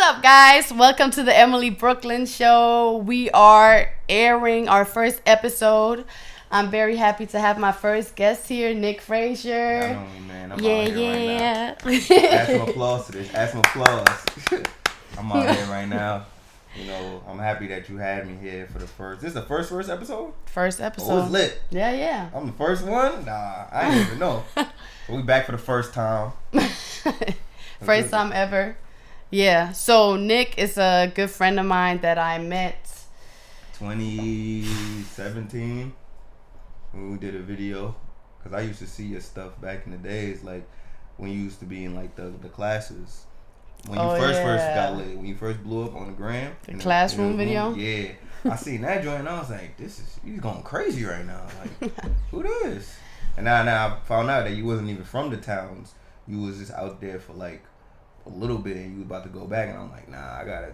up, guys? Welcome to the Emilie Brooklyn show. We are airing our first episode. I'm very happy to have my first guest here, Nick Fraser. I know, man. I'm out here right now. Add some applause to this. Add some applause. I'm out here right now. You know, I'm happy that you had me here for the first. This is the first episode? First episode. Oh, it's lit. Yeah. I'm the first one? Nah, I didn't even know. But we back for the first time. First time ever. Yeah. So Nick is a good friend of mine that I met 2017 when we did a video. Because I used to see your stuff back in the days, like when you used to be in like the classes. When you first got lit, when you first blew up on the gram. The classroom video? Yeah. I seen that joint and I was like, he's going crazy right now. Like, who this? And now I found out that you wasn't even from the towns. You was just out there for like a little bit and you was about to go back, and I'm like, nah, I gotta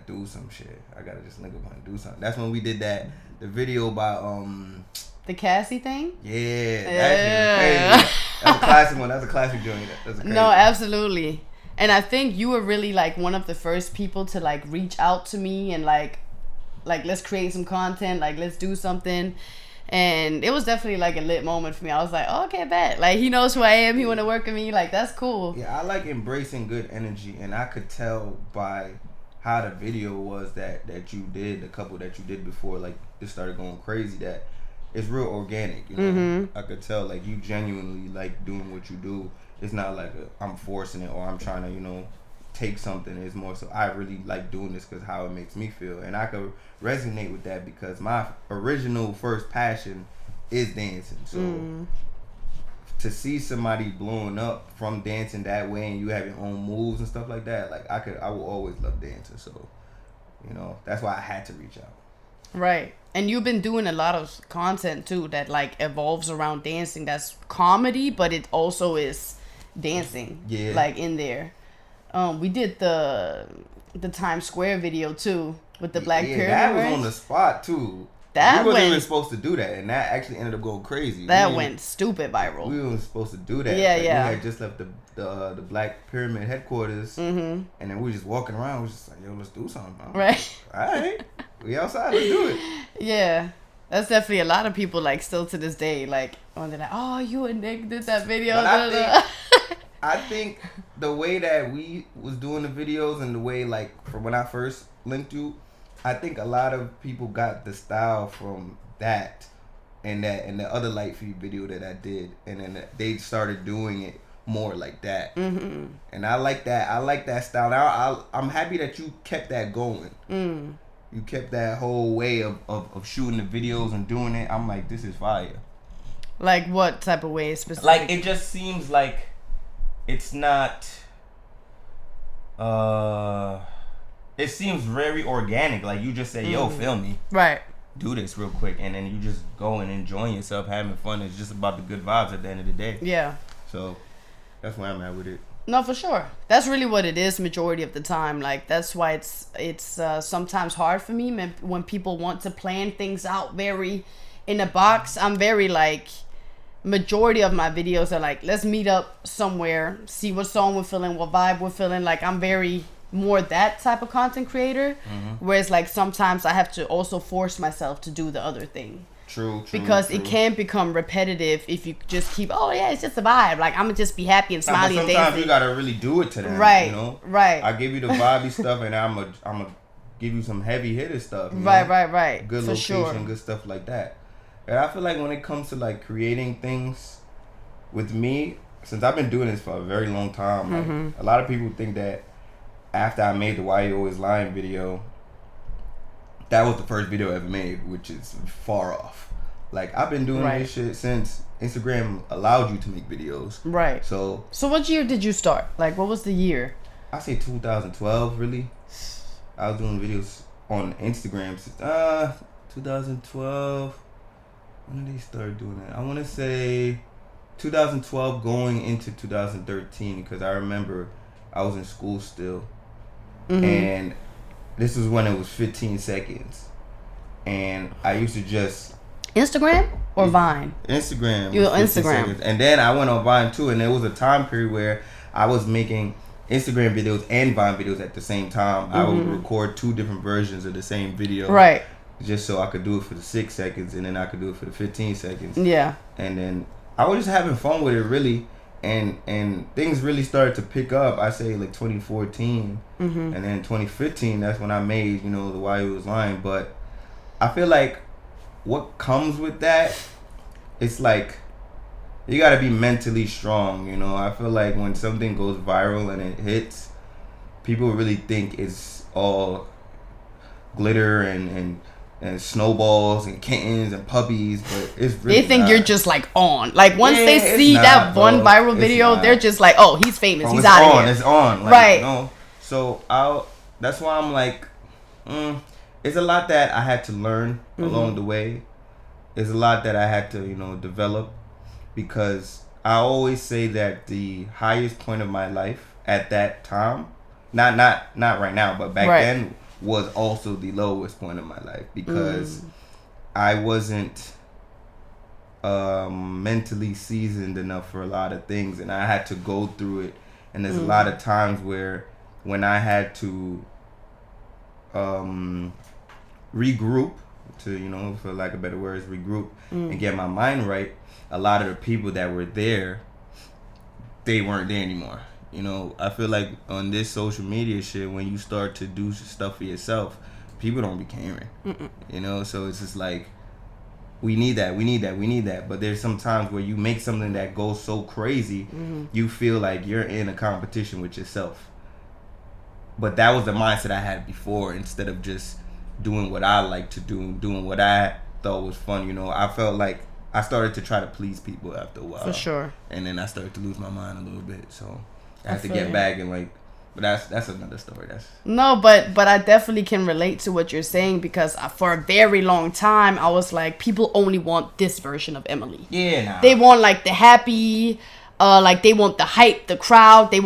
do some shit. I gotta just link up and do something. That's when we did the video about the Cassie thing. Yeah. That crazy. That's a classic one. That's a classic joint. That's a crazy No, one. absolutely. And I think you were really like one of the first people to like reach out to me and like let's create some content, like let's do something. And it was definitely like a lit moment for me. I was like, oh, okay, bet. Like, he knows who I am. He want to work with me. Like, that's cool. Yeah, I like embracing good energy. And I could tell by how the video was that you did, the couple that you did before, like, it started going crazy, that it's real organic, you know? Mm-hmm. I could tell, like, you genuinely like doing what you do. It's not like I'm forcing it or I'm trying to, you know, take something. It's more so I really like doing this because how it makes me feel, and I could resonate with that because my original first passion is dancing. So to see somebody blowing up from dancing that way and you have your own moves and stuff like that, like I will always love dancing. So, you know, that's why I had to reach out. Right. And you've been doing a lot of content too that like evolves around dancing. That's comedy, but it also is dancing. Yeah. Like in there. We did the Times Square video too with the Black Pyramid. That was on the spot too. We wasn't even supposed to do that, and that actually ended up going crazy. That went stupid viral. We weren't supposed to do that. Yeah. We had just left the Black Pyramid headquarters, and then we were just walking around. We was just like, yo, let's do something. Right. All right, we outside. Let's do it. Yeah. That's definitely a lot of people like still to this day like when they're like, oh, you and Nick did that video. I think the way that we was doing the videos and the way like from when I first linked you, I think a lot of people got the style from that and the other light feed video that I did, and then they started doing it more like that. Mm-hmm. And I like that. I like that style. Now I'm happy that you kept that going. You kept that whole way of shooting the videos and doing it. I'm like, this is fire. Like what type of way specifically? Like it just seems like it's not. It seems very organic. Like you just say, "Yo, film me, right? Do this real quick," and then you just go and enjoying yourself, having fun. It's just about the good vibes at the end of the day. Yeah. So that's where I'm at with it. No, for sure. That's really what it is majority of the time. Like that's why it's sometimes hard for me when people want to plan things out very in a box. I'm very like. Majority of my videos are like, let's meet up somewhere, see what song we're feeling, what vibe we're feeling. Like I'm very more that type of content creator. Whereas like sometimes I have to also force myself to do the other thing. True. Because it can become repetitive if you just keep, oh yeah, it's just a vibe. Like I'm gonna just be happy and smiley and dancing. Sometimes you gotta really do it to them. Right. You know? Right. I give you the vibey stuff, and I'm a give you some heavy hitter stuff. Right. Good for location, sure. Good stuff like that. And I feel like when it comes to like creating things with me, since I've been doing this for a very long time, like, a lot of people think that after I made the Why You Always Lying video, that was the first video I ever made, which is far off. Like I've been doing this shit since Instagram allowed you to make videos. Right. So what year did you start? Like what was the year? I say 2012 really. I was doing videos on Instagram since 2012. When did they start doing that? I want to say 2012 going into 2013 because I remember I was in school still. And this was when it was 15 seconds. And I used to just... Instagram or Vine? Instagram. You were Instagram. And then I went on Vine too, and there was a time period where I was making Instagram videos and Vine videos at the same time. I would record 2 different versions of the same video. Right. Just so I could do it for the 6 seconds and then I could do it for the 15 seconds. Yeah. And then I was just having fun with it, really. And things really started to pick up. I say like 2014. And then 2015, that's when I made, you know, the Why You Was Lying. But I feel like what comes with that, it's like you gotta be mentally strong, you know. I feel like when something goes viral and it hits, people really think it's all glitter and snowballs and kittens and puppies, but it's really they think not. You're just like on. Like once they see that one viral video, they're just like, oh, he's famous. He's out of here. It's on. Like, right. You know? So that's why I'm like, it's a lot that I had to learn along the way. It's a lot that I had to, you know, develop, because I always say that the highest point of my life at that time, not right now, but back then, was also the lowest point of my life, because I wasn't mentally seasoned enough for a lot of things, and I had to go through it. And there's a lot of times where when I had to regroup, to, you know, for lack of better words, regroup and get my mind right, a lot of the people that were there, they weren't there anymore. You know, I feel like on this social media shit, when you start to do stuff for yourself, people don't be caring. You know, so it's just like, we need that. But there's some times where you make something that goes so crazy, you feel like you're in a competition with yourself. But that was the mindset I had before, instead of just doing what I like to do, doing what I thought was fun. You know, I felt like I started to try to please people after a while. For sure. And then I started to lose my mind a little bit, so I have to get back and like, but that's another story. No, but I definitely can relate to what you're saying, because for a very long time I was like, people only want this version of Emilie. Yeah, nah. They want like the happy, like they want the hype, the crowd. They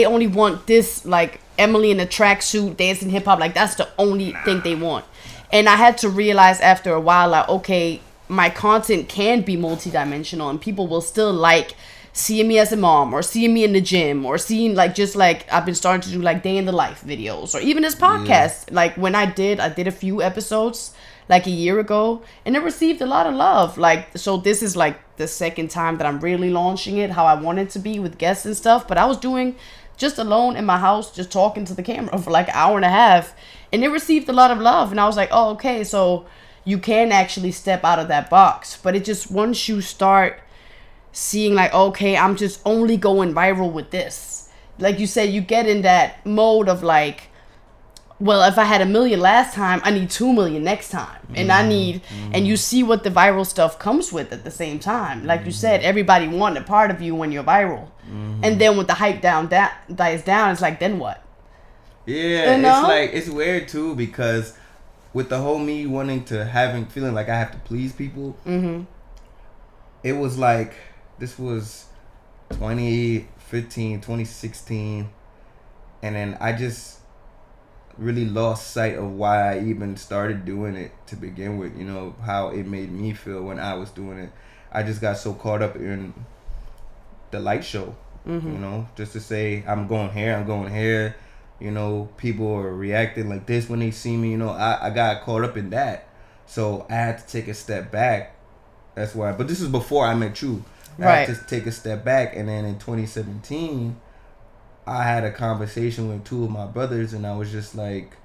only want this, like Emilie in a tracksuit dancing hip hop. Like that's the only thing they want. And I had to realize after a while, like, okay, my content can be multidimensional, and people will still like seeing me as a mom, or seeing me in the gym, or seeing like, just like I've been starting to do like day in the life videos, or even this podcast. Like when I did a few episodes like a year ago, and it received a lot of love. Like, so this is like the second time that I'm really launching it how I want it to be, with guests and stuff. But I was doing just alone in my house, just talking to the camera for like an hour and a half, and it received a lot of love. And I was like, oh, okay, so you can actually step out of that box. But it just, once you start seeing like, okay, I'm just only going viral with this, like you said, you get in that mode of like, well, if I had 1 million last time, I need 2 million next time. And I need, and you see what the viral stuff comes with at the same time. Like you said, everybody wants a part of you when you're viral. And then when the hype dies down, it's like, then what? Yeah, you know? It's like, it's weird too, because with the whole me wanting to feeling like I have to please people, it was like, this was 2015, 2016, and then I just really lost sight of why I even started doing it to begin with. You know, how it made me feel when I was doing it. I just got so caught up in the light show, you know, just to say, I'm going here, you know, people are reacting like this when they see me, you know. I got caught up in that, so I had to take a step back. That's why, but this is before I met you. I had to take a step back, and then in 2017, I had a conversation with 2 of my brothers, and I was just like,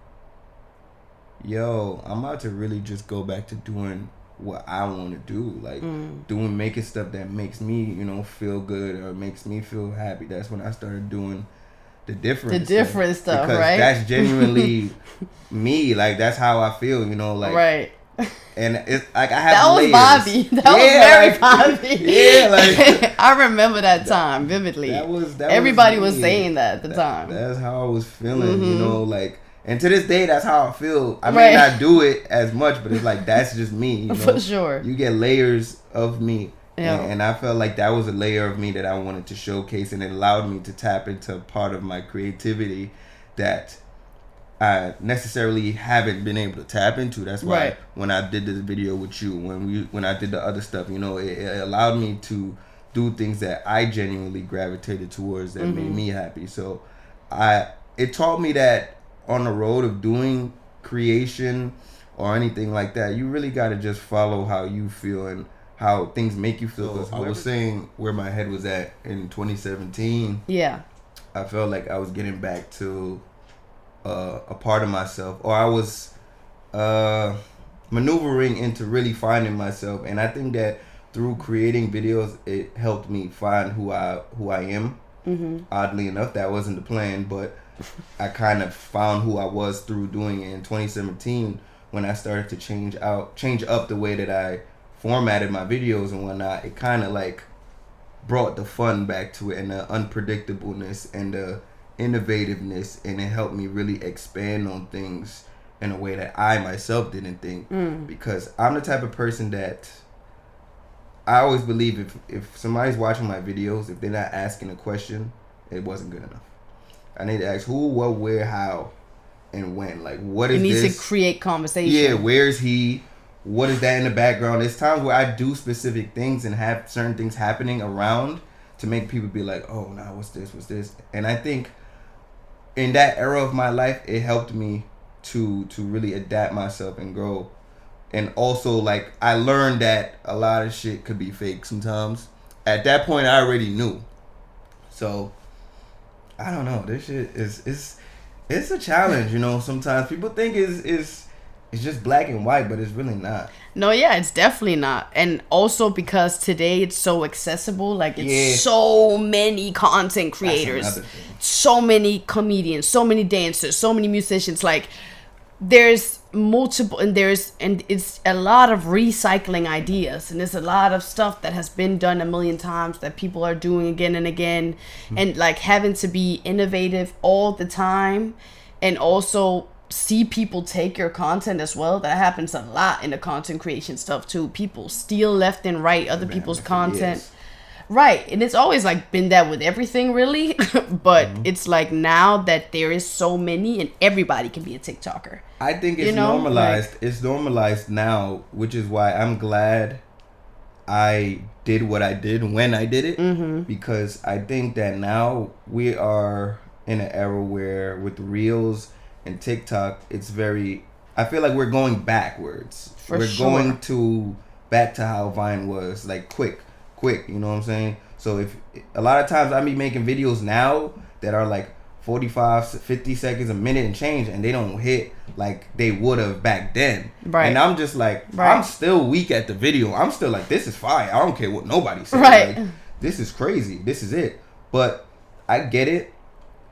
yo, I'm about to really just go back to doing what I want to do, like making stuff that makes me, you know, feel good or makes me feel happy. That's when I started doing the different stuff, because right? That's genuinely me. Like, that's how I feel, you know, like, right. And it's like, I have that layers. Was Bobby. That was very like, Bobby. Yeah, like I remember that time vividly. That everybody was saying that at the time. That's how I was feeling, you know, like, and to this day, that's how I feel. I may not do it as much, but it's like, that's just me, you know? For sure. You get layers of me. Yeah. And I felt like that was a layer of me that I wanted to showcase, and it allowed me to tap into part of my creativity that I necessarily haven't been able to tap into. That's why when I did this video with you, when I did the other stuff, you know, it allowed me to do things that I genuinely gravitated towards that made me happy. So it taught me that on the road of doing creation or anything like that, you really got to just follow how you feel and how things make you feel. So I was saying where my head was at in 2017. Yeah. I felt like I was getting back to a part of myself, or I was maneuvering into really finding myself. And I think that through creating videos, it helped me find who I am. Mm-hmm. Oddly enough, that wasn't the plan, but I kind of found who I was through doing it in 2017 when I started to change up the way that I formatted my videos and whatnot. It kind of like brought the fun back to it and the unpredictableness and the innovativeness, and it helped me really expand on things in a way that I myself didn't think. Because I'm the type of person that I always believe if somebody's watching my videos, if they're not asking a question, it wasn't good enough. I need to ask who, what, where, how, and when. Like, what is this? You need to create conversation. Yeah, where's he? What is that in the background? There's times where I do specific things and have certain things happening around to make people be like, oh, nah, what's this? And I think in that era of my life, it helped me to really adapt myself and grow. And also, like, I learned that a lot of shit could be fake sometimes. At that point, I already knew. So, I don't know. This shit it's a challenge, you know. Sometimes people think it's just black and white, but it's really not. No, yeah, it's definitely not. And also because today it's so accessible. Like, it's so many content creators, so many comedians, so many dancers, so many musicians. Like, there's multiple, and it's a lot of recycling ideas, and there's a lot of stuff that has been done a million times that people are doing again and again. And like having to be innovative all the time, and also see people take your content as well. That happens a lot in the content creation stuff too. People steal left and right other people's content. Yes. Right. And it's always like been that with everything, really. But it's like now that there is so many, and everybody can be a TikToker. I think it's normalized. Like, it's normalized now, which is why I'm glad I did what I did when I did it. Because I think that now we are in an era where with Reels and TikTok, it's very, I feel like we're going backwards. We're going back to how Vine was, like quick, you know what I'm saying? So if a lot of times I be making videos now that are like 45, 50 seconds, a minute and change, and they don't hit like they would have back then. Right. And I'm just like, I'm still weak at the video. I'm still like, this is fine. I don't care what nobody says. Right. Like, this is crazy. This is it. But I get it.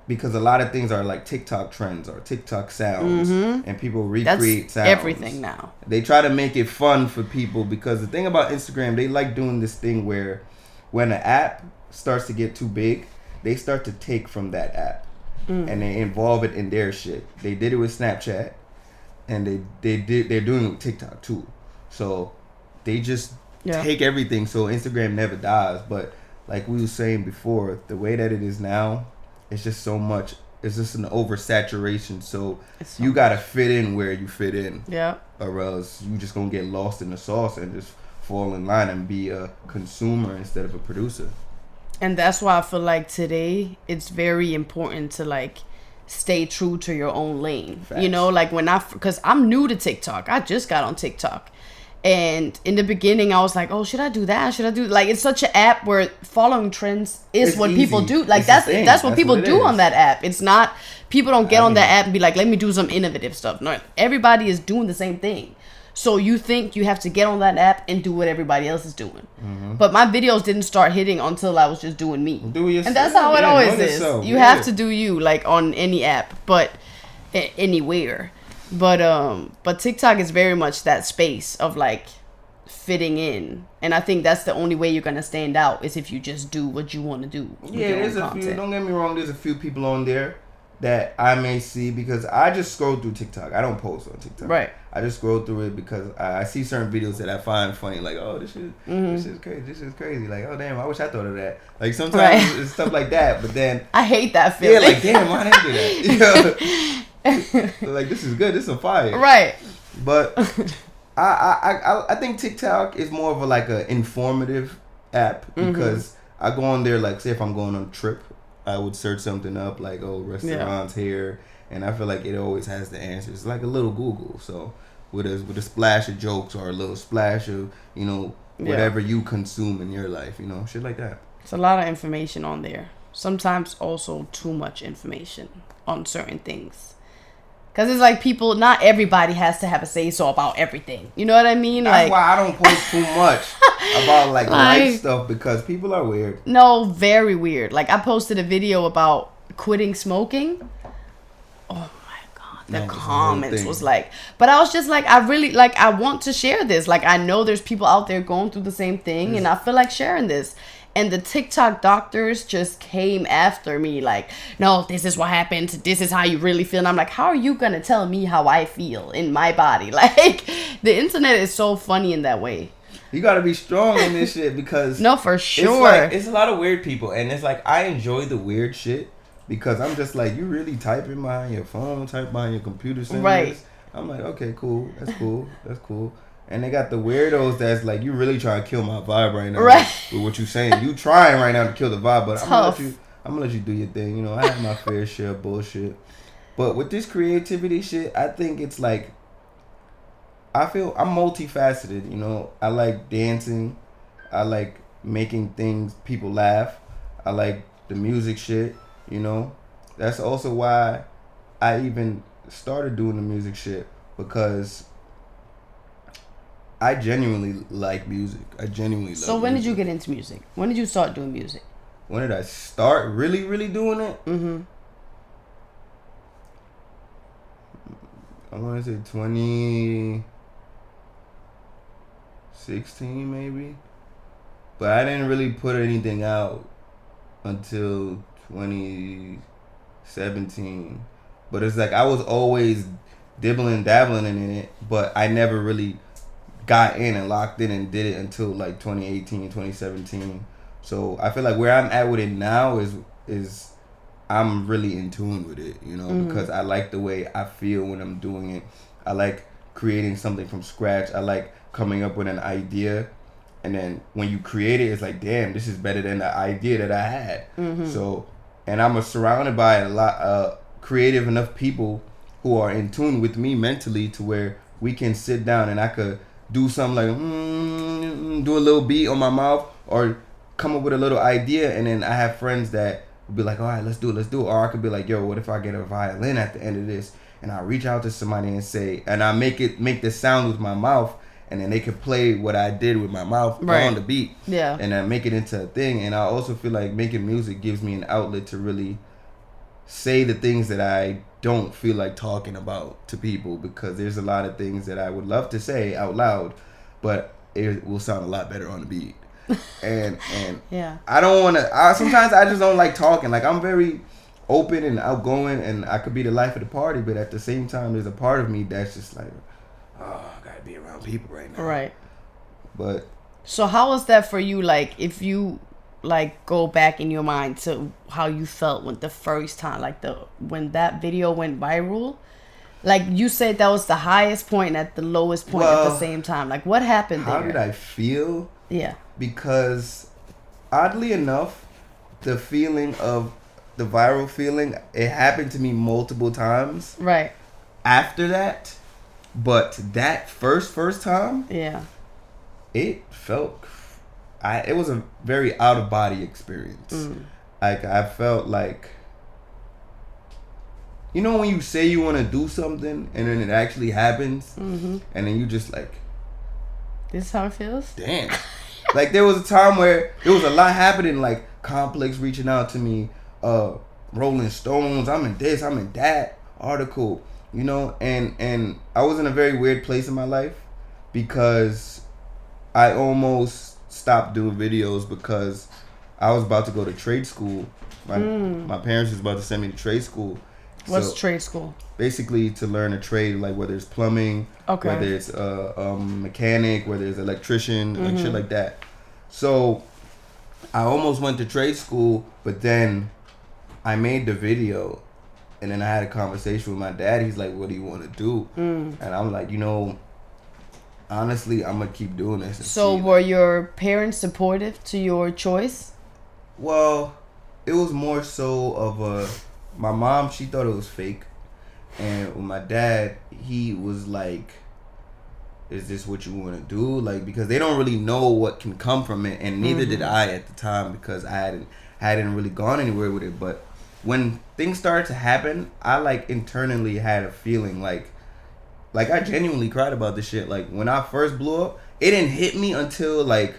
Because a lot of things are like TikTok trends or TikTok sounds, and people recreate sounds. Everything now. They try to make it fun for people, because the thing about Instagram, they like doing this thing where when an app starts to get too big, they start to take from that app and they involve it in their shit. They did it with Snapchat, and they're doing it with TikTok too. So they just take everything. So Instagram never dies. But like we were saying before, the way that it is now, it's just so much. It's just an oversaturation. So you gotta fit in where you fit in. Yeah. Or else you just gonna get lost in the sauce and just fall in line and be a consumer instead of a producer. And that's why I feel like today it's very important to like stay true to your own lane. Facts. You know, like because I'm new to TikTok. I just got on TikTok. And in the beginning, I was like, "Oh, should I do that? Should I do?" Like, it's such an app where following trends is what people do. Like, that's what people do on that app. It's not, people don't get on that app and be like, "Let me do some innovative stuff." No, everybody is doing the same thing. So you think you have to get on that app and do what everybody else is doing. But my videos didn't start hitting until I was just doing me. Do yourself. And that's how it always is. You have to do you, like on any app, but anywhere. But TikTok is very much that space of like fitting in, and I think that's the only way you're gonna stand out is if you just do what you want to do. Yeah, there's a few. Don't get me wrong. There's a few people on there that I may see because I just scroll through TikTok. I don't post on TikTok. Right. I just scroll through it because I see certain videos that I find funny. Like, oh, this is crazy. This is crazy. Like, oh damn, I wish I thought of that. Like sometimes it's stuff like that. But then I hate that feeling. Yeah, like damn, why didn't I do that? You know? Like, this is good. This is a fire. Right. But I think TikTok is more of a like a informative app because I go on there like say if I'm going on a trip I would search something up like, oh, restaurants here, and I feel like it always has the answers. It's like a little Google. So with a splash of jokes or a little splash of, you know, whatever you consume in your life, you know, shit like that. It's a lot of information on there. Sometimes also too much information on certain things. Because it's like people, not everybody has to have a say-so about everything. You know what I mean? That's like, why I don't post too much about like life stuff, because people are weird. No, very weird. Like I posted a video about quitting smoking. Oh my God. The comments was like, but I was just like, I really, like, I want to share this. Like, I know there's people out there going through the same thing, and I feel like sharing this. And the TikTok doctors just came after me like, no, this is what happened. This is how you really feel. And I'm like, how are you going to tell me how I feel in my body? Like, the internet is so funny in that way. You got to be strong in this shit because... No, for sure. It's a lot of weird people. And it's like, I enjoy the weird shit because I'm just like, you really typing behind your phone, type behind your computer. Right. I'm like, okay, cool. That's cool. That's cool. And they got the weirdos that's like, you really trying to kill my vibe right now. Right. With what you saying. You trying right now to kill the vibe, but Tough. I'm gonna let you do your thing. You know, I have my fair share of bullshit. But with this creativity shit, I think it's like, I feel I'm multifaceted, you know. I like dancing. I like making things, people laugh. I like the music shit, you know. That's also why I even started doing the music shit, because I genuinely like music. I genuinely love music. So when did you get into music? When did you start doing music? When did I start really, really doing it? Mm-hmm. I want to say 2016 maybe. But I didn't really put anything out until 2017. But it's like I was always dabbling in it, but I never really got in and locked in and did it until like 2018, 2017. So I feel like where I'm at with it now is I'm really in tune with it, you know, because I like the way I feel when I'm doing it. I like creating something from scratch. I like coming up with an idea, and then when you create it, it's like, damn, this is better than the idea that I had. So, and I'm surrounded by a lot creative enough people who are in tune with me mentally to where we can sit down and I could do something like do a little beat on my mouth or come up with a little idea, and then I have friends that will be like, all right, let's do it. Or I could be like, yo, what if I get a violin at the end of this, and I reach out to somebody and say, and I make the sound with my mouth, and then they could play what I did with my mouth on the beat, and I make it into a thing. And I also feel like making music gives me an outlet to really say the things that I don't feel like talking about to people, because there's a lot of things that I would love to say out loud, but it will sound a lot better on the beat. And I don't want to. Sometimes I just don't like talking. Like, I'm very open and outgoing, and I could be the life of the party, but at the same time, there's a part of me that's just like, oh, I gotta be around people right now. Right. But so how was that for you? Like, if you like go back in your mind to how you felt when the first time, like when that video went viral, like you said that was the highest point and at the lowest point at the same time. Like, what happened there? How did I feel? Yeah. Because oddly enough, the feeling of the viral feeling, it happened to me multiple times. Right. After that, but that first time, it felt. It was a very out of body experience. Like, I felt like, you know, when you say you want to do something and then it actually happens, and then you just like, this is how it feels? Damn. Like, there was a time where there was a lot happening, like Complex reaching out to me, Rolling Stones, I'm in this, I'm in that article, you know, and I was in a very weird place in my life because I almost stopped doing videos because I was about to go to trade school. My parents was about to send me to trade school. What's trade school? Basically to learn a trade, like whether it's plumbing, whether it's mechanic, whether it's electrician, like shit like that. So I almost went to trade school, but then I made the video, and then I had a conversation with my dad. He's like, what do you want to do? And I'm like, you know, honestly, I'm gonna keep doing this. So were your parents supportive to your choice? Well, it was more so of a. My mom, she thought it was fake, and with my dad, he was like, "Is this what you want to do?" Like, because they don't really know what can come from it, and neither did I at the time, because I hadn't really gone anywhere with it. But when things started to happen, I like internally had a feeling like I genuinely cried about this shit. Like, when I first blew up, it didn't hit me until like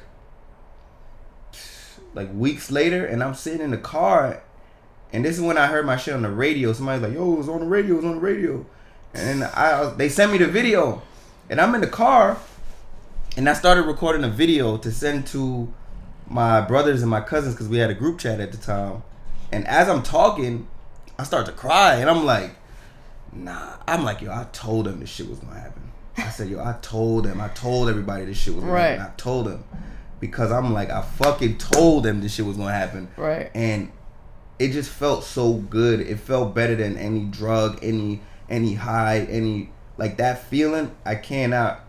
weeks later, and I'm sitting in the car, and this is when I heard my shit on the radio. Somebody's like, "Yo, it was on the radio, it was on the radio," and they sent me the video, and I'm in the car, and I started recording a video to send to my brothers and my cousins, because we had a group chat at the time. And as I'm talking, I start to cry, and I'm like, yo, I told them this shit was gonna happen. I said, yo, I told everybody this shit was gonna happen. I told them, because I'm like, I fucking told them this shit was gonna happen. Right. And it just felt so good. It felt better than any drug, any high, any, like, that feeling. I cannot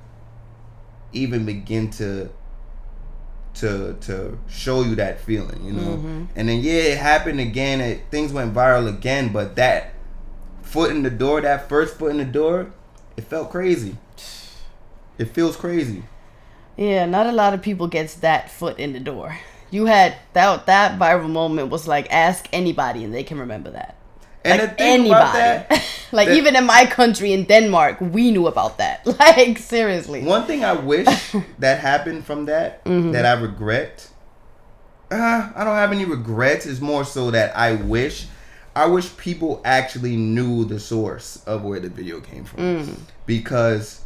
even begin to show you that feeling, you know. And then it happened again. Things went viral again, but that foot in the door, that first foot in the door, it felt crazy. It feels crazy. Yeah, not a lot of people gets that foot in the door. You had that viral moment was like, ask anybody and they can remember that. And like, the thing anybody about that, like, even in my country, in Denmark, we knew about that. Like, seriously. One thing I wish that happened from that, that I regret, I don't have any regrets. It's more so that I wish people actually knew the source of where the video came from. Because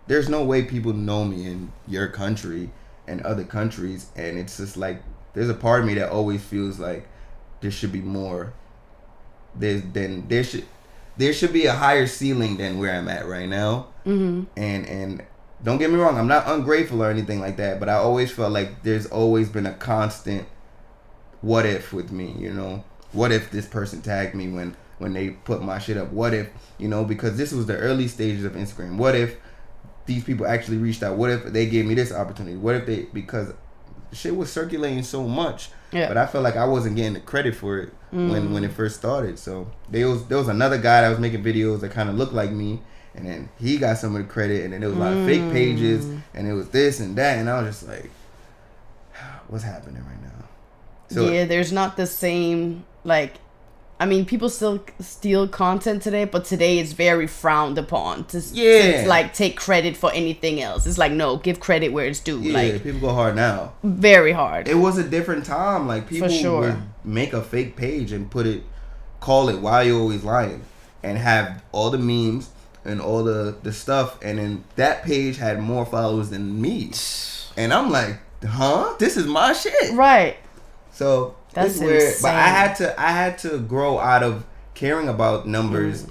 there's no way people know me in your country and other countries. And it's just like, there's a part of me that always feels like there should be more. There should be a higher ceiling than where I'm at right now. And don't get me wrong, I'm not ungrateful or anything like that, but I always felt like there's always been a constant what if with me, you know. What if this person tagged me when they put my shit up? What if, you know, because this was the early stages of Instagram. What if these people actually reached out? What if they gave me this opportunity? What if they, because shit was circulating so much. Yeah. But I felt like I wasn't getting the credit for it when it first started. So there was another guy that was making videos that kind of looked like me, and then he got some of the credit, and then there was a lot of fake pages, and it was this and that, and I was just like, what's happening right now? So yeah, there's not the same, like, I mean, people still steal content today, but today it's very frowned upon to like take credit for anything else. It's like, no, give credit where it's due. Yeah, like, people go hard now. Very hard. It was a different time. Like, people would make a fake page and call it Why You Always Lying, and have all the memes and all the stuff, and then that page had more followers than me. And I'm like, huh? This is my shit. Right. So that's weird. Insane. But I had to grow out of caring about numbers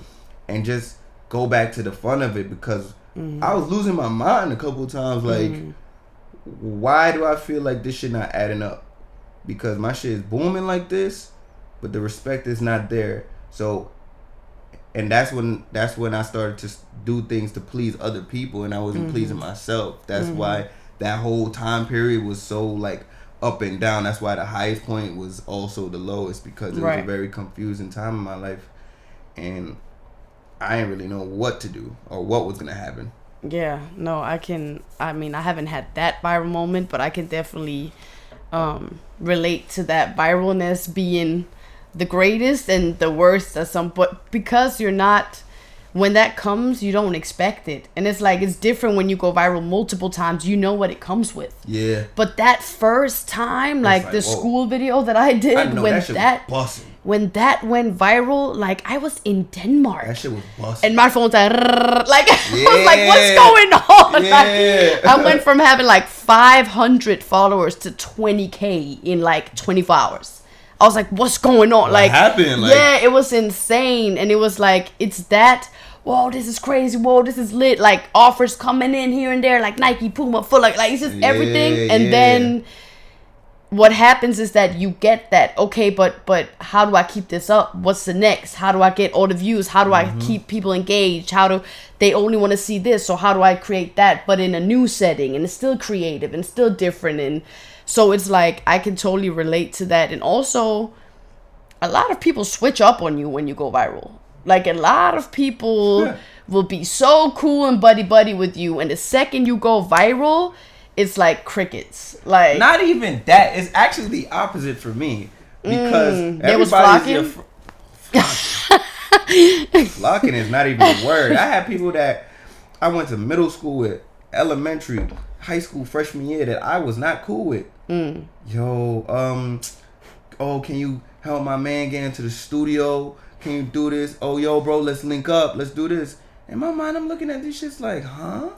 and just go back to the fun of it, because I was losing my mind a couple of times. Like, why do I feel like this shit not adding up? Because my shit is booming like this, but the respect is not there. So, and that's when I started to do things to please other people, and I wasn't pleasing myself. That's why that whole time period was so like up and down. That's why the highest point was also the lowest, because it was a very confusing time in my life, and I didn't really know what to do or what was gonna happen. Yeah, no, I haven't had that viral moment, but I can definitely relate to that viralness being the greatest and the worst at some point, because you're not, when that comes, you don't expect it. And it's like, it's different when you go viral multiple times, you know what it comes with. Yeah. But that first time, like the school video that I did, when that went viral, like, I was in Denmark. That shit was busting. And my phone said, like, I was like, what's going on? Yeah. Like, I went from having like 500 followers to 20K in like 24 hours. I was like, what's going on? What happened? Like, yeah, it was insane. And it was like, it's that, whoa, this is crazy. Whoa, this is lit. Like, offers coming in here and there, like Nike, Puma, Foot, like it's just everything. And then what happens is that you get that, okay, but how do I keep this up? What's the next? How do I get all the views? How do I keep people engaged? How do they only want to see this? So how do I create that, but in a new setting, and it's still creative and still different? And so it's like, I can totally relate to that. And also, a lot of people switch up on you when you go viral. Like, a lot of people will be so cool and buddy with you, and the second you go viral, it's like crickets. Like, not even that. It's actually the opposite for me, because everybody's flocking is not even a word. I had people that I went to middle school with, elementary, high school, freshman year, that I was not cool with. Yo, oh, can you help my man get into the studio? Can you do this? Oh, yo, bro, let's link up. Let's do this. In my mind, I'm looking at these shits like, huh?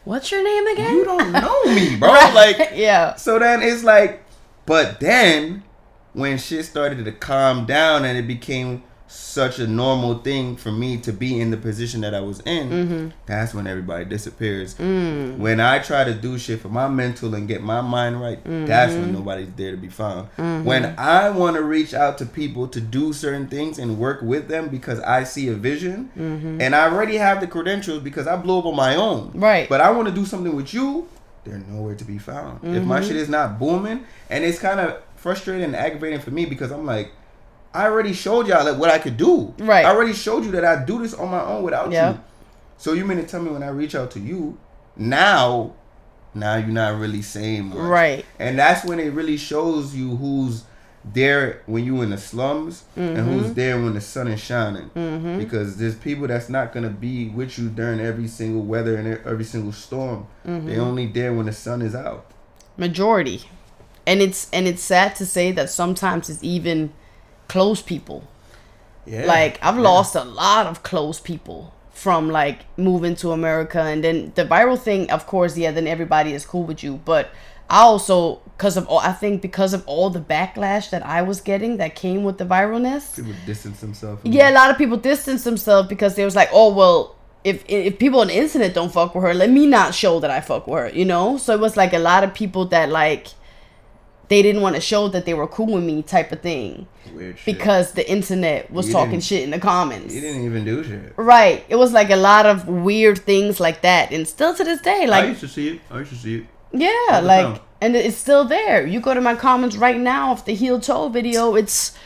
What's your name again? You don't know me, bro. Right. Like, yeah. So then it's like, but then when shit started to calm down and it became such a normal thing for me to be in the position that I was in, that's when everybody disappears. When I try to do shit for my mental and get my mind right, that's when nobody's there to be found. When I want to reach out to people to do certain things and work with them because I see a vision, and I already have the credentials because I blew up on my own, right? But I want to do something with you, they're nowhere to be found. If my shit is not booming, and it's kind of frustrating and aggravating for me because I'm like, I already showed y'all like what I could do. Right. I already showed you that I do this on my own without you. So you mean to tell me when I reach out to you, now you're not really saying much. Right. And that's when it really shows you who's there when you in the slums and who's there when the sun is shining. Because there's people that's not gonna be with you during every single weather and every single storm. They only there when the sun is out. Majority. And it's sad to say that sometimes it's even close people. Like, I've lost a lot of close people from like moving to America, and then the viral thing, of course, then everybody is cool with you. But I also, because of all the backlash that I was getting that came with the viralness, people distance themselves. A lot of people distance themselves because they was like, oh well, if people on the internet don't fuck with her, let me not show that I fuck with her, you know. So it was like a lot of people that like, they didn't want to show that they were cool with me, type of thing. Weird shit. Because the internet was talking shit in the comments. You didn't even do shit. Right. It was like a lot of weird things like that. And still to this day, like, I used to see it. Yeah, like, and it's still there. You go to my comments right now of the heel toe video, it's...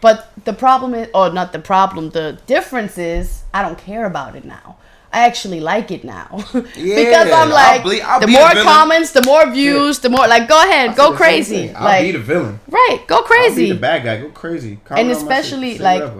But the problem is... Or not the problem. The difference is, I don't care about it now. I actually like it now. Because I'm like, the more comments, the more views, the more, like, go ahead, go crazy. I'll be the villain. Right, go crazy. I'll be the bad guy, go crazy. And especially, like,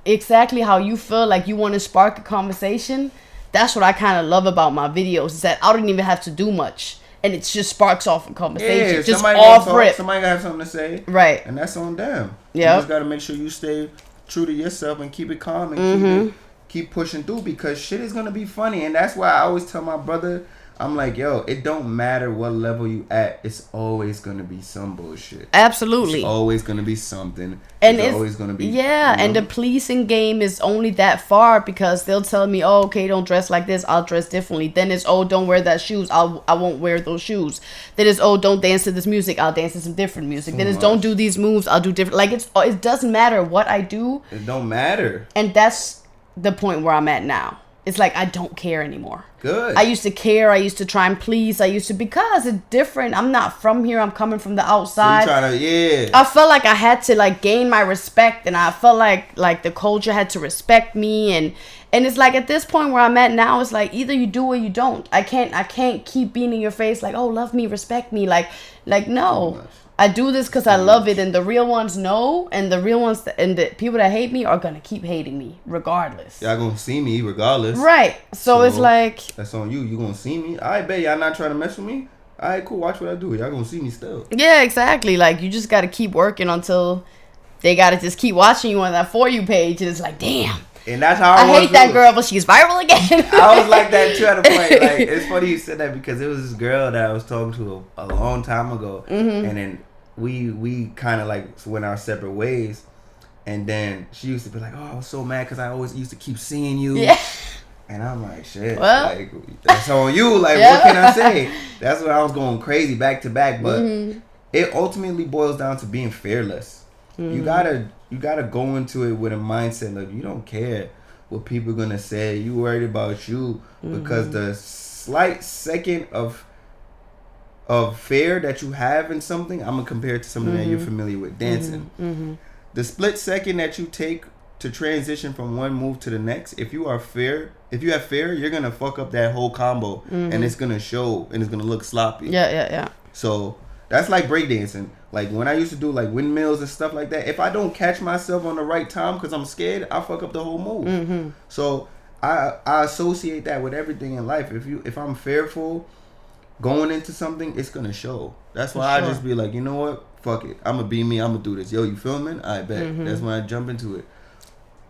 exactly how you feel like you want to spark a conversation. That's what I kind of love about my videos, is that I don't even have to do much. And it just sparks off a conversation. Just off rip. Somebody got something to say. Right. And that's on them. Yeah. You just got to make sure you stay true to yourself and keep it calm and keep pushing through, because shit is gonna be funny. And that's why I always tell my brother, I'm like, yo, it don't matter what level you at, it's always gonna be some bullshit. Absolutely. It's always gonna be something. And it's always gonna be, and the policing game is only that far, because they'll tell me, oh, okay, don't dress like this, I'll dress differently. Then it's, oh, don't wear that shoes, I won't wear those shoes. Then it's, oh, don't dance to this music, I'll dance to some different music. Then it's, don't do these moves, I'll do different. Like, it doesn't matter what I do. It don't matter. And that's the point where I'm at now. It's like, I don't care anymore. Good. I used to care. I used to try and please. Because it's different. I'm not from here. I'm coming from the outside. So you trying to, I felt like I had to like gain my respect, and I felt like the culture had to respect me, and it's like at this point where I'm at now, it's like either you do or you don't. I can't keep being in your face like, oh, love me, respect me, like no. I do this because I love it, and the real ones know, and the real ones and the people that hate me are gonna keep hating me regardless. Y'all gonna see me regardless. Right. So it's like, that's on you. You gonna see me. I bet y'all not trying to mess with me. All right, cool. Watch what I do. Y'all gonna see me still. Yeah, exactly. Like, you just gotta keep working until they gotta just keep watching you on that For You page, and it's like, damn. And that's how I hate that girl, but she's viral again. I was like that too at a point. Like, it's funny you said that, because it was this girl that I was talking to a long time ago, and then we kind of like went our separate ways, and then she used to be like, oh, I was so mad because I always used to keep seeing you. Yeah. And I'm like, shit, well, like, that's on you. Like, what can I say? That's when I was going crazy back to back. But it ultimately boils down to being fearless. You gotta go into it with a mindset like, you don't care what people are gonna say. You worried about you, because the slight second of of fear that you have in something, I'm gonna compare it to something that you're familiar with, dancing. The split second that you take to transition from one move to the next, if you have fear, you're gonna fuck up that whole combo, and it's gonna show, and it's gonna look sloppy. Yeah. So that's like breakdancing. Like when I used to do like windmills and stuff like that, if I don't catch myself on the right time because I'm scared, I fuck up the whole move. So I associate that with everything in life. If I'm fearful going into something, it's gonna show. That's why I just be like, you know what? Fuck it. I'm gonna be me. I'm gonna do this. Yo, you filming? I bet. That's when I jump into it.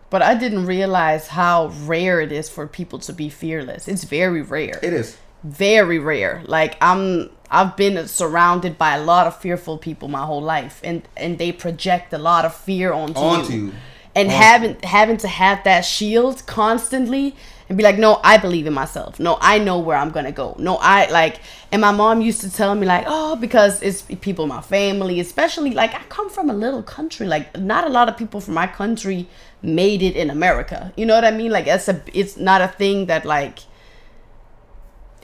But I didn't realize how rare it is for people to be fearless. It's very rare. It is. Very rare. Like I've been surrounded by a lot of fearful people my whole life, and they project a lot of fear onto you. And having to have that shield constantly and be like, no, I believe in myself. No, I know where I'm gonna go. No, and my mom used to tell me like, oh, because it's people in my family, especially like I come from a little country. Like not a lot of people from my country made it in America. You know what I mean? Like it's not a thing that like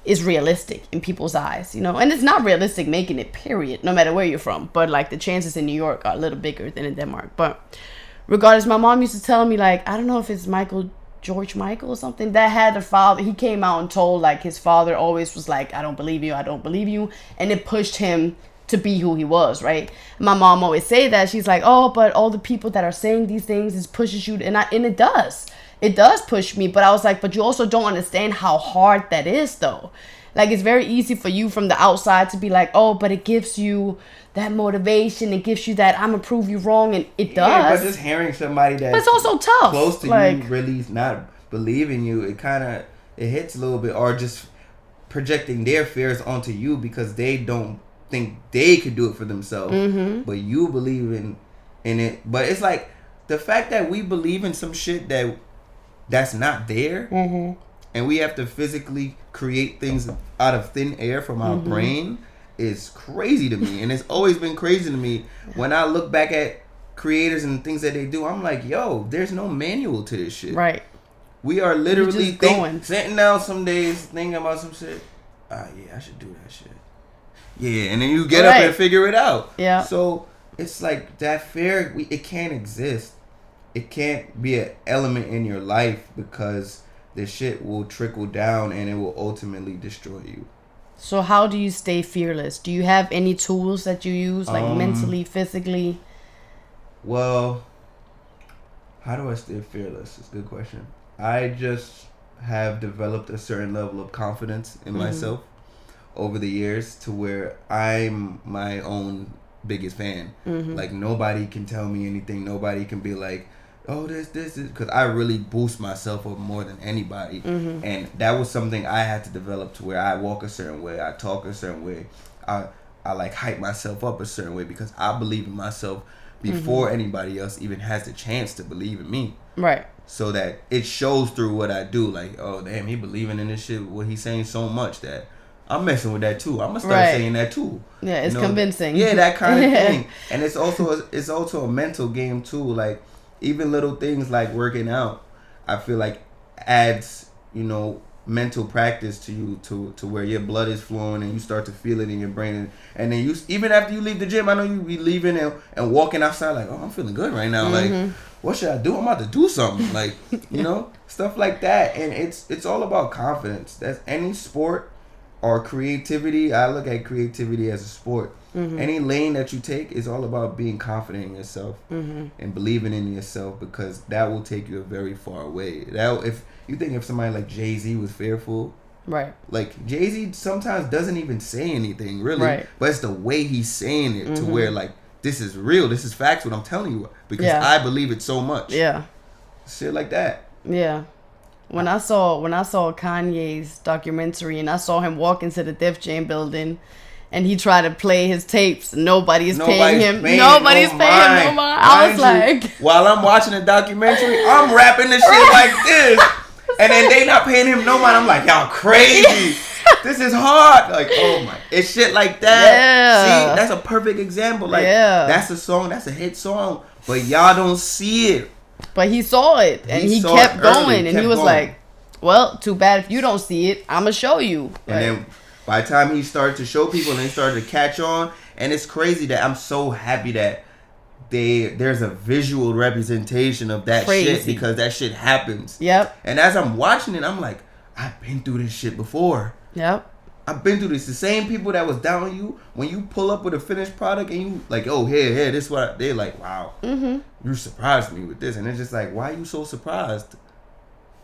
is realistic in people's eyes, you know, and it's not realistic making it, period, no matter where you're from. But like the chances in New York are a little bigger than in Denmark. But regardless, my mom used to tell me like, I don't know if it's George Michael or something, that had a father. He came out and told like his father always was like, I don't believe you, and it pushed him to be who he was, right? My mom always say that. She's like, oh, but all the people that are saying these things, it pushes you, and it does. It does push me, but I was like, but you also don't understand how hard that is, though. Like, it's very easy for you from the outside to be like, oh, but it gives you that motivation. It gives you that, I'm going to prove you wrong, and it does. Yeah, but just hearing somebody that's but it's also tough. Close to you really not believing you, it hits a little bit, or just projecting their fears onto you because they don't think they could do it for themselves, but you believe in it. But it's like the fact that we believe in some shit that's not there, and we have to physically create things out of thin air from our brain is crazy to me. And it's always been crazy to me when I look back at creators and things that they do. I'm like, yo, there's no manual to this shit. Right. We are literally sitting down some days thinking about some shit. Yeah, I should do that shit. Yeah, and then you get up and figure it out. Yeah. So it's like that fear, it can't exist. It can't be an element in your life because the shit will trickle down and it will ultimately destroy you. So how do you stay fearless? Do you have any tools that you use, like mentally, physically? Well, how do I stay fearless? It's a good question. I just have developed a certain level of confidence in myself over the years to where I'm my own biggest fan. Like nobody can tell me anything. Nobody can be like, oh, this is, because I really boost myself up more than anybody. And that was something I had to develop to where I walk a certain way, I talk a certain way, I like hype myself up a certain way because I believe in myself before anybody else even has the chance to believe in me. Right. So that it shows through what I do. Like, oh damn, he believing in this shit, what he's saying so much that I'm messing with that too. I'm gonna start saying that too. Yeah, it's convincing. Yeah, that kind of thing. And it's also a mental game too. Like even little things like working out, I feel like adds, mental practice to you to where your blood is flowing and you start to feel it in your brain. And then you, even after you leave the gym, I know you be leaving and walking outside like, oh, I'm feeling good right now. Like, what should I do? I'm about to do something. Like, stuff like that. And it's all about confidence. That's any sport or creativity. I look at creativity as a sport. Any lane that you take is all about being confident in yourself and believing in yourself, because that will take you a very far way. If you think if somebody like Jay-Z was fearful, right? Like Jay-Z sometimes doesn't even say anything really, but it's the way he's saying it to where like, this is real, this is facts what I'm telling you, because I believe it so much. Yeah, shit like that. Yeah. When I saw Kanye's documentary and I saw him walk into the Def Jam building and he tried to play his tapes, nobody's paying him no mind. I was like, while I'm watching the documentary, I'm rapping this shit like this, and then they not paying him no mind. I'm like, y'all crazy. This is hard. Like, oh my, it's shit like that. Yeah. See, that's a perfect example. Like, that's a song, that's a hit song, but y'all don't see it. But he saw it and he kept going, and he was like, well, too bad if you don't see it, I'ma show you. And then by the time he started to show people and they started to catch on, and it's crazy that I'm so happy that there's a visual representation of that shit, because that shit happens. Yep. And as I'm watching it, I'm like, I've been through this shit before. Yep. I've been through this. The same people that was down on you, when you pull up with a finished product and you like, oh, here, this what they're like, wow, you surprised me with this. And it's just like, why are you so surprised?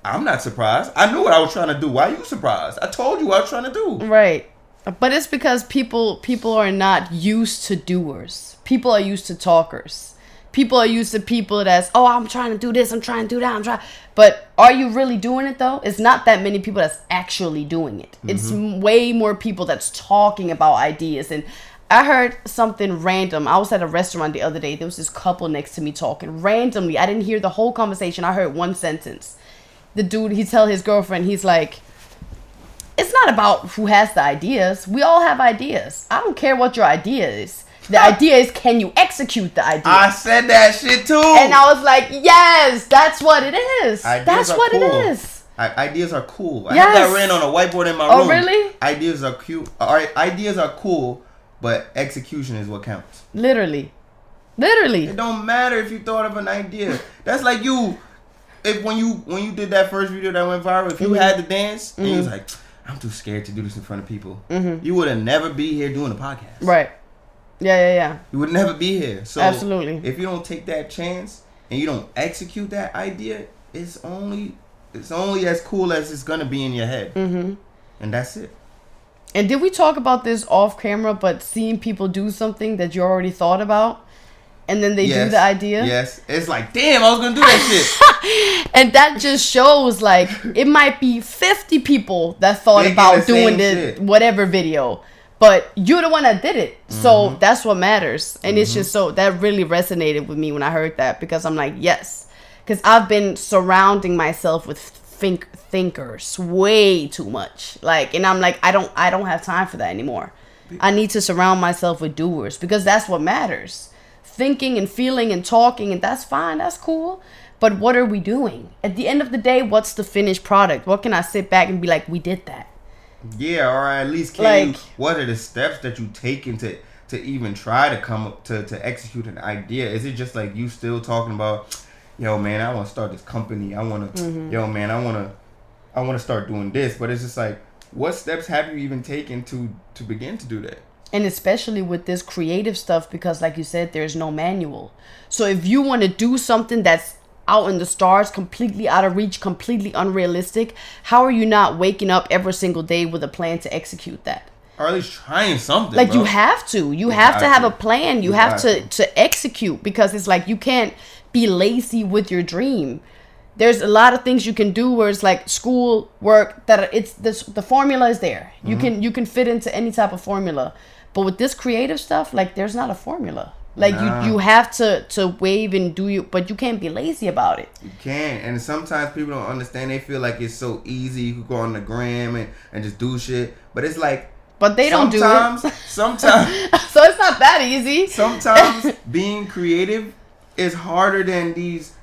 I'm not surprised. I knew what I was trying to do. Why are you surprised? I told you what I was trying to do. Right. But it's because people are not used to doers. People are used to talkers. People are used to people that's, oh, I'm trying to do this, I'm trying to do that, But are you really doing it, though? It's not that many people that's actually doing it. It's way more people that's talking about ideas. And I heard something random. I was at a restaurant the other day. There was this couple next to me talking randomly. I didn't hear the whole conversation. I heard one sentence. The dude, he tell his girlfriend, he's like, it's not about who has the ideas. We all have ideas. I don't care what your idea is. The idea is, can you execute the idea? I said that shit too. And I was like, yes, that's what it is. That's what it is. Ideas are cool. I Yes. have that written on a whiteboard in my room. Oh, really? Ideas are cute. Ideas are cool, but execution is what counts. Literally. It don't matter if you thought of an idea. That's like you. If when you did that first video that went viral, if you had to dance and you was like, I'm too scared to do this in front of people, you would have never be here doing a podcast. Right. Yeah. You would never be here. So absolutely. If you don't take that chance and you don't execute that idea, it's only as cool as it's gonna be in your head. And that's it. And did we talk about this off camera? But seeing people do something that you already thought about, and then they do the idea. Yes, it's like, damn, I was gonna do that shit. And that just shows, like, it might be 50 people that thought about doing this whatever video, but you're the one that did it. So that's what matters. And it's just so, that really resonated with me when I heard that, because I'm like, yes. Because I've been surrounding myself with thinkers way too much. Like, and I'm like, I don't have time for that anymore. I need to surround myself with doers, because that's what matters. Thinking and feeling and talking, and that's fine, that's cool. But what are we doing? At the end of the day, what's the finished product? What can I sit back and be like, we did that? Yeah, or at least what are the steps that you taking to even try to come up to execute an idea? Is it just like you still talking about, yo man, I want to start this company, I want to yo man, I want to start doing this, but it's just like, what steps have you even taken to begin to do that? And especially with this creative stuff, because like you said, there's no manual. So if you want to do something that's out in the stars, completely out of reach, completely unrealistic, how are you not waking up every single day with a plan to execute that? Or at least trying something. Like, bro. you have to. You have to have a plan. You have to execute, because it's like, you can't be lazy with your dream. There's a lot of things you can do where it's like school, work, that it's this, the formula is there. You can fit into any type of formula. But with this creative stuff, like, there's not a formula. Like, you have to wave and do you, but you can't be lazy about it. You can't. And sometimes people don't understand. They feel like it's so easy. You could go on the gram and just do shit. But it's like, but they don't do it. Sometimes. So it's not that easy. Sometimes being creative is harder than these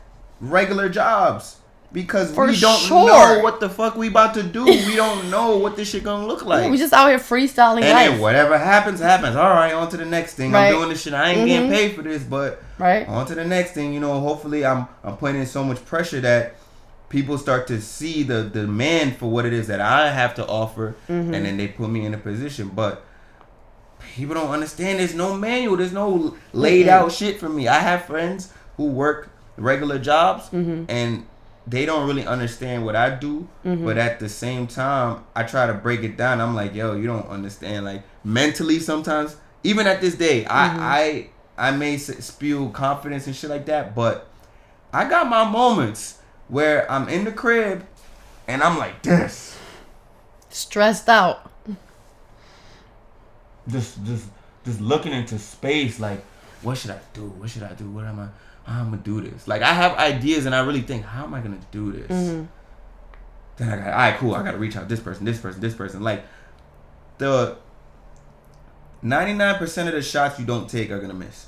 regular jobs, because we don't know what the fuck we about to do. We don't know what this shit gonna look like. We just out here freestyling and life. then whatever happens. All right, on to the next thing. Right. I'm doing this shit. I ain't getting paid for this, but on to the next thing. You know, hopefully I'm putting in so much pressure that people start to see the demand for what it is that I have to offer, and then they put me in a position. But people don't understand. There's no manual. There's no laid out shit for me. I have friends who work regular jobs, and they don't really understand what I do, but at the same time, I try to break it down. I'm like, yo, you don't understand. Like, mentally, sometimes, even at this day, I may spew confidence and shit like that, but I got my moments where I'm in the crib and I'm like this, stressed out, just looking into space, like, what should I do? What should I do? What am I? How am I gonna do this? Like, I have ideas and I really think, how am I gonna do this? Then I got, all right, cool. I gotta reach out to this person. Like, the 99% of the shots you don't take are gonna miss.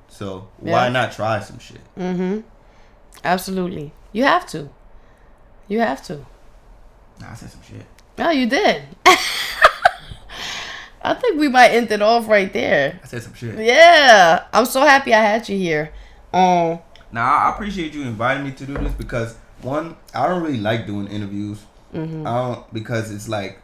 So why not try some shit? Absolutely, you have to. Nah, I said some shit. Oh, you did. I think we might end it off right there. I said some shit. Yeah, I'm so happy I had you here. Now I appreciate you inviting me to do this because one, I don't really like doing interviews. Because it's like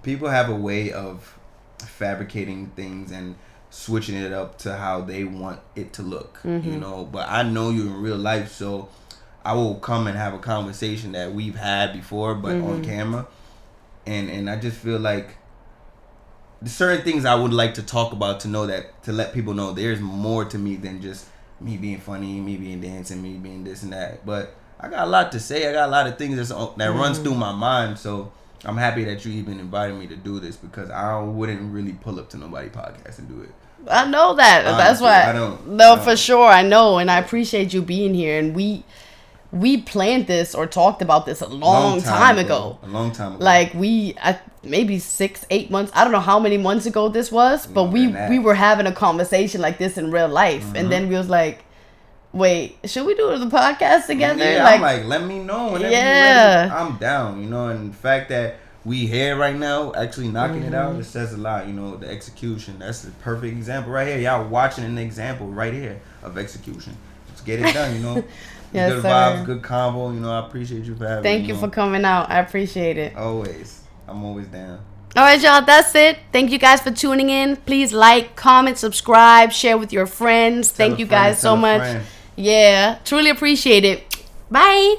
people have a way of fabricating things and switching it up to how they want it to look, you know. But I know you in real life, so I will come and have a conversation that we've had before, but on camera. And I just feel like there's certain things I would like to talk about to let people know there's more to me than just me being funny, me being dancing, me being this and that. But I got a lot to say. I got a lot of things that runs through my mind. So I'm happy that you even invited me to do this because I wouldn't really pull up to nobody's podcast and do it. I know that. Honestly, that's why. I don't. No, for sure. I know. And I appreciate you being here. And we planned this or talked about this a long time ago. A long time ago. Like maybe 6-8 months. I don't know how many months ago this was, but we were having a conversation like this in real life. And then we was like, wait, should we do the podcast together? Yeah, like, I'm like, let me know whenever you're ready. I'm down, you know. And the fact that we here right now, actually knocking it out, it says a lot. You know, the execution. That's the perfect example right here. Y'all watching an example right here of execution. Let's get it done, you know. Yes, good sir. Vibes, good combo. You know, I appreciate you for having me. Thank you for coming out. I appreciate it. Always. I'm always down. All right, y'all. That's it. Thank you guys for tuning in. Please like, comment, subscribe, share with your friends. Thank you guys so much. Yeah, truly appreciate it. Bye.